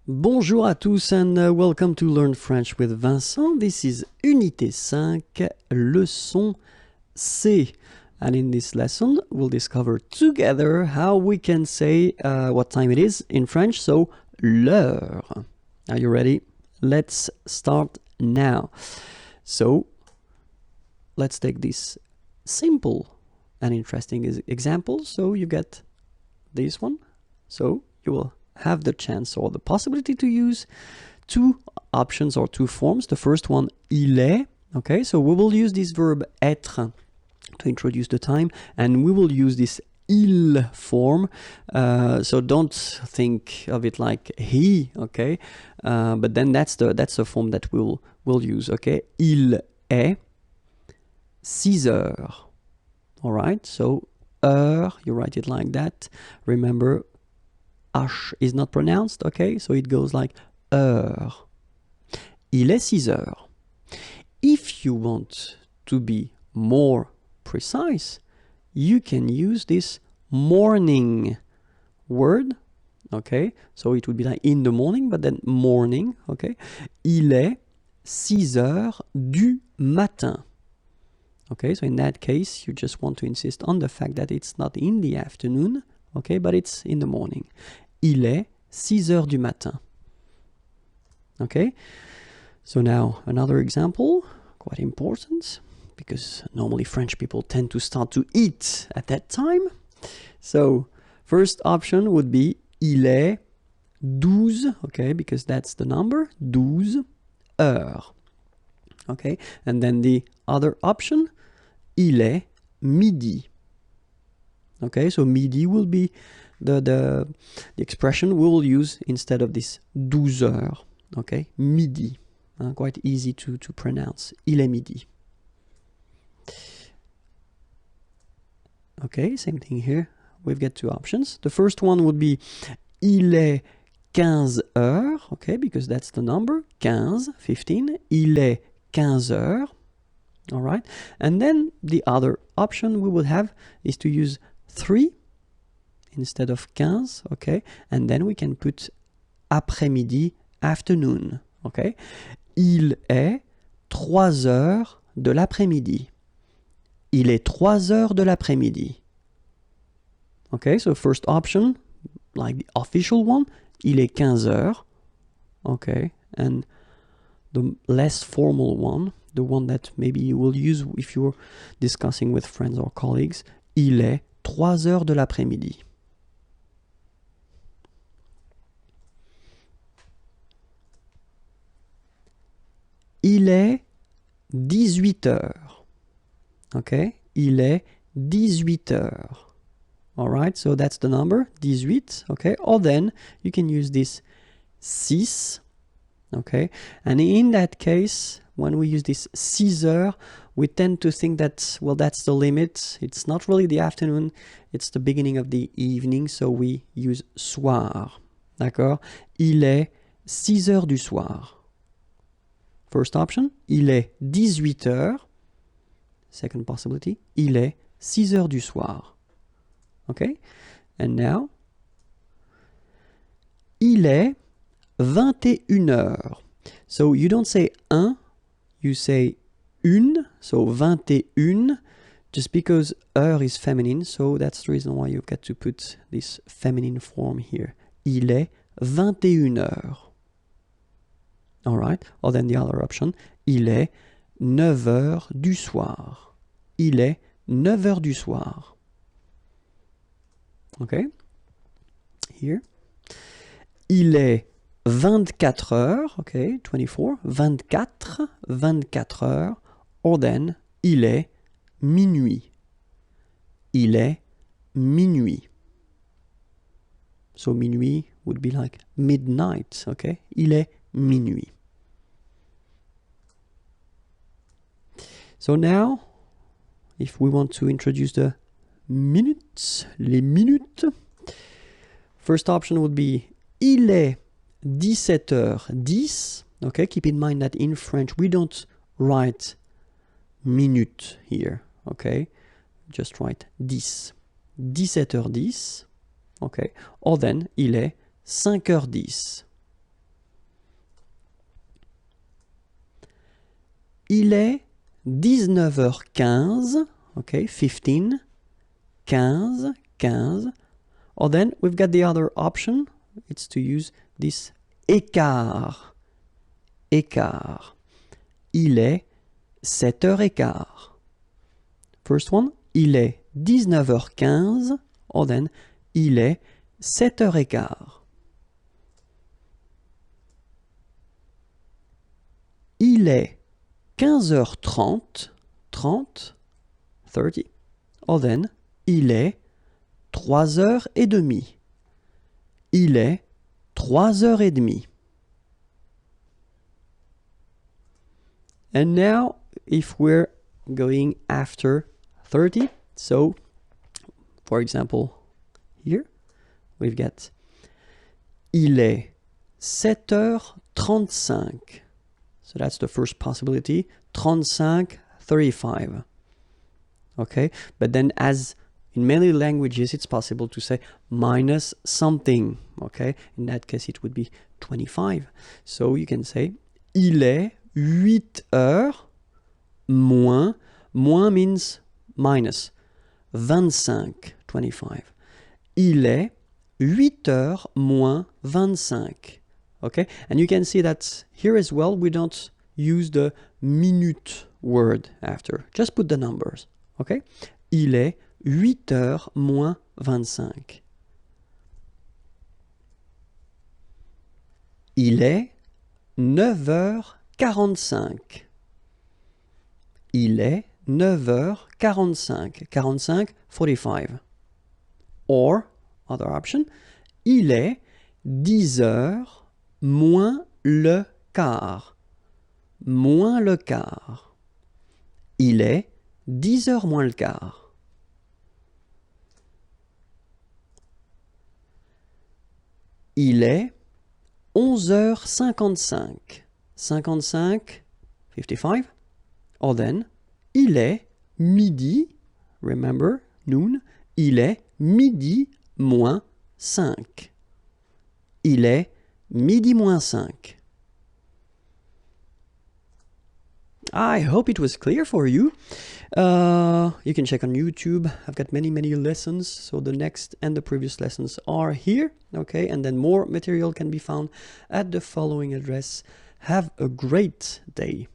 Bonjour à tous and welcome to Learn French with Vincent. This is Unité 5, leçon C. And in this lesson, we'll discover together how we can say what time it is in French. So, l'heure. Are you ready? Let's start now. So, let's take this simple and interesting example. So, you get this one. So, you will have the chance or the possibility to use two options or two forms. The first one, il est. Okay, so we will use this verb être to introduce the time, and we will use this il form. So don't think of it like he, okay? But then that's the form that we'll use, okay? Il est 6 heures. All right, so heure, you write it like that. Remember, H is not pronounced, okay? So it goes like heure. Il est 6 heures. If you want to be more precise, you can use this morning word, okay? So it would be like in the morning, but then morning, okay? Il est 6 heures du matin. Okay, so in that case, you just want to insist on the fact that it's not in the afternoon, okay, but it's in the morning. Il est 6 heures du matin. Okay, so now another example, quite important, because normally French people tend to start to eat at that time. So first option would be il est 12, okay, because that's the number, 12 heures. Okay, and then the other option, il est midi. Okay, so midi will be the expression we will use instead of this 12 heures. Okay, midi. Quite easy to pronounce. Il est midi. Okay, same thing here. We've got two options. The first one would be il est 15 heures. Okay, because that's the number. 15. Il est 15 heures. All right. And then the other option we would have is to use 3 instead of 15, okay? And then we can put après-midi, afternoon, okay? Il est 3 heures de l'après-midi. Il est 3 heures de l'après-midi. Okay, so first option, like the official one, il est 15 heures, okay? And the less formal one, the one that maybe you will use if you're discussing with friends or colleagues, il est 3 heures de l'après-midi. Il est 18 heures. Okay? Il est 18 heures. All right, so that's the number, 18, okay? Or then you can use this 6, okay? And in that case, when we use this 6 heures, we tend to think that, well, that's the limit. It's not really the afternoon, it's the beginning of the evening, so we use soir. D'accord? Il est 6 heures du soir. First option, il est 18 heures. Second possibility, il est 6 heures du soir. Okay? And now, il est 21 heures. So you don't say un, you say une, so 21, just because heure is feminine, so that's the reason why you've got to put this feminine form here. Il est 21 heures. All right, or then the other option, il est 9 heures du soir. Il est 9 heures du soir. Okay, here. Il est 24 heures, okay, 24, 24 heures, or then, il est minuit. Il est minuit. So minuit would be like midnight, okay? Il est minuit. So now, if we want to introduce the minutes, les minutes, first option would be il est 17h10. Okay, keep in mind that in French we don't write minute here. Okay, just write 10. 17h10. Okay, or then il est 5h10. Il est 19h15. Okay, 15, 15, 15. Or then we've got the other option. It's to use this écart. Écart. Il est 7h15. First one, il est 19h15. Or then, il est 7h15. Il est 15h30. 30. Or then, il est 3h30. Il est 3h30. And now, if we're going after 30, so, for example, here, we've got il est 7h35. So that's the first possibility, 35, 35. Okay, but then as in many languages, it's possible to say minus something. Okay, in that case, it would be 25. So you can say il est 8 heures moins, moins means minus, 25, 25. Il est 8 heures moins 25. Okay, and you can see that here as well, we don't use the minute word after. Just put the numbers. Okay, il est 8 heures moins 25. Il est 9h45. Il est 9h45. 45, 45. Or, other option, il est 10 heures moins le quart. Moins le quart. Il est 10 heures moins le quart. Il est 11h55. 55, 55. Or then, il est midi, remember, noon, il est midi moins 5. Il est midi moins 5. I hope it was clear for you. You can check on YouTube. I've got many lessons. So the next and the previous lessons are here. Okay, and then more material can be found at the following address. Have a great day.